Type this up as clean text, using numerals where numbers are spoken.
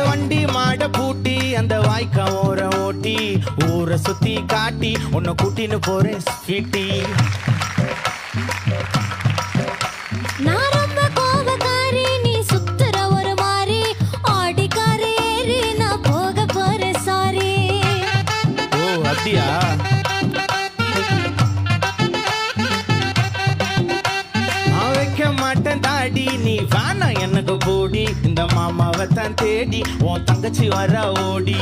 வண்டி மாட பூட்டி அந்த வாய்க்கா ஓர ஓட்டி ஊரை சுத்தி காட்டி உன்னை கூட்டின்னு போறேன் ஸ்வீட்டி. நான் ரொம்ப கோபக்காரி, நீ சுத்துற ஒரு மாதிரி ஆடிக்காரி ஏறி நான் போக போறேன் சாரி. ஓ அப்படியா? நான் வைக்க மாட்டேன் தாடி, நீ வேணா எனக்கு போடி. இந்த மாமாவை தான் தேடி உன் தங்கச்சி வர ஓடி.